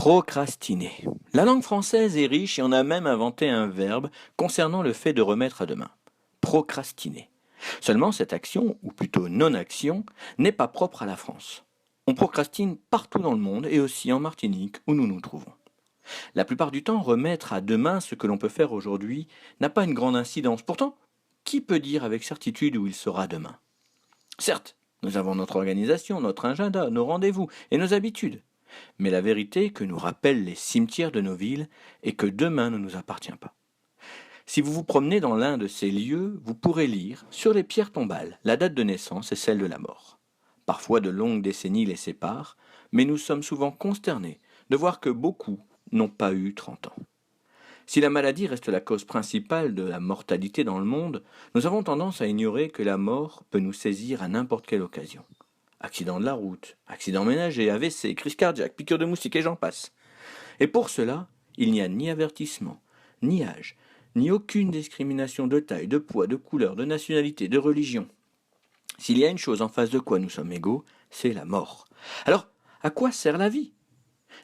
Procrastiner. La langue française est riche et on a même inventé un verbe concernant le fait de remettre à demain. Procrastiner. Seulement cette action, ou plutôt non-action, n'est pas propre à la France. On procrastine partout dans le monde et aussi en Martinique où nous nous trouvons. La plupart du temps, remettre à demain ce que l'on peut faire aujourd'hui n'a pas une grande incidence. Pourtant, qui peut dire avec certitude où il sera demain? Certes, nous avons notre organisation, notre agenda, nos rendez-vous et nos habitudes. Mais la vérité que nous rappellent les cimetières de nos villes est que demain ne nous appartient pas. Si vous vous promenez dans l'un de ces lieux, vous pourrez lire, sur les pierres tombales, la date de naissance et celle de la mort. Parfois de longues décennies les séparent, mais nous sommes souvent consternés de voir que beaucoup n'ont pas eu 30 ans. Si la maladie reste la cause principale de la mortalité dans le monde, nous avons tendance à ignorer que la mort peut nous saisir à n'importe quelle occasion. Accident de la route, accident ménager, AVC, crise cardiaque, piqûre de moustique et j'en passe. Et pour cela, il n'y a ni avertissement, ni âge, ni aucune discrimination de taille, de poids, de couleur, de nationalité, de religion. S'il y a une chose en face de quoi nous sommes égaux, c'est la mort. Alors, à quoi sert la vie?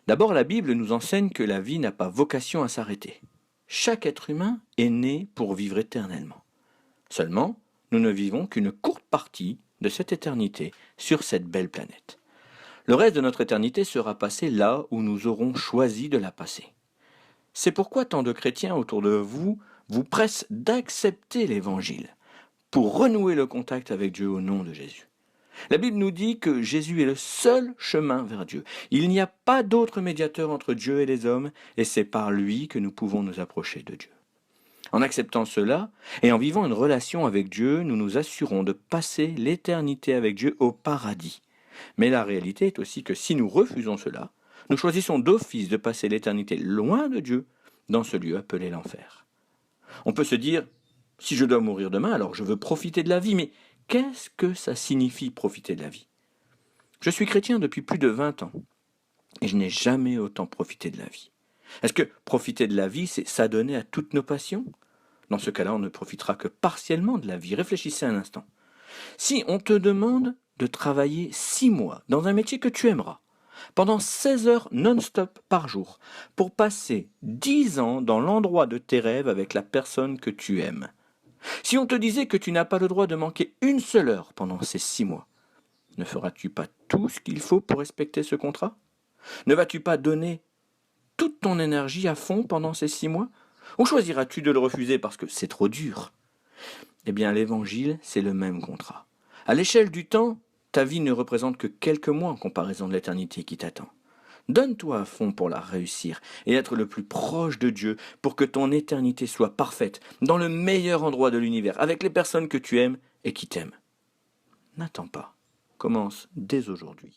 D'abord, la Bible nous enseigne que la vie n'a pas vocation à s'arrêter. Chaque être humain est né pour vivre éternellement. Seulement, nous ne vivons qu'une courte partie de cette éternité sur cette belle planète. Le reste de notre éternité sera passé là où nous aurons choisi de la passer. C'est pourquoi tant de chrétiens autour de vous vous pressent d'accepter l'Évangile pour renouer le contact avec Dieu au nom de Jésus. La Bible nous dit que Jésus est le seul chemin vers Dieu. Il n'y a pas d'autre médiateur entre Dieu et les hommes, et c'est par lui que nous pouvons nous approcher de Dieu. En acceptant cela, et en vivant une relation avec Dieu, nous nous assurons de passer l'éternité avec Dieu au paradis. Mais la réalité est aussi que si nous refusons cela, nous choisissons d'office de passer l'éternité loin de Dieu, dans ce lieu appelé l'enfer. On peut se dire, si je dois mourir demain, alors je veux profiter de la vie, mais qu'est-ce que ça signifie profiter de la vie? Je suis chrétien depuis plus de 20 ans, et je n'ai jamais autant profité de la vie. Est-ce que profiter de la vie, c'est s'adonner à toutes nos passions? Dans ce cas-là, on ne profitera que partiellement de la vie. Réfléchissez un instant. Si on te demande de travailler 6 mois dans un métier que tu aimeras, pendant 16 heures non-stop par jour, pour passer 10 ans dans l'endroit de tes rêves avec la personne que tu aimes, si on te disait que tu n'as pas le droit de manquer une seule heure pendant ces 6 mois, ne feras-tu pas tout ce qu'il faut pour respecter ce contrat? Ne vas-tu pas donner toute ton énergie à fond pendant ces 6 mois? Ou choisiras-tu de le refuser parce que c'est trop dur? Eh bien, l'Évangile, c'est le même contrat. À l'échelle du temps, ta vie ne représente que quelques mois en comparaison de l'éternité qui t'attend. Donne-toi à fond pour la réussir et être le plus proche de Dieu pour que ton éternité soit parfaite, dans le meilleur endroit de l'univers, avec les personnes que tu aimes et qui t'aiment. N'attends pas. Commence dès aujourd'hui.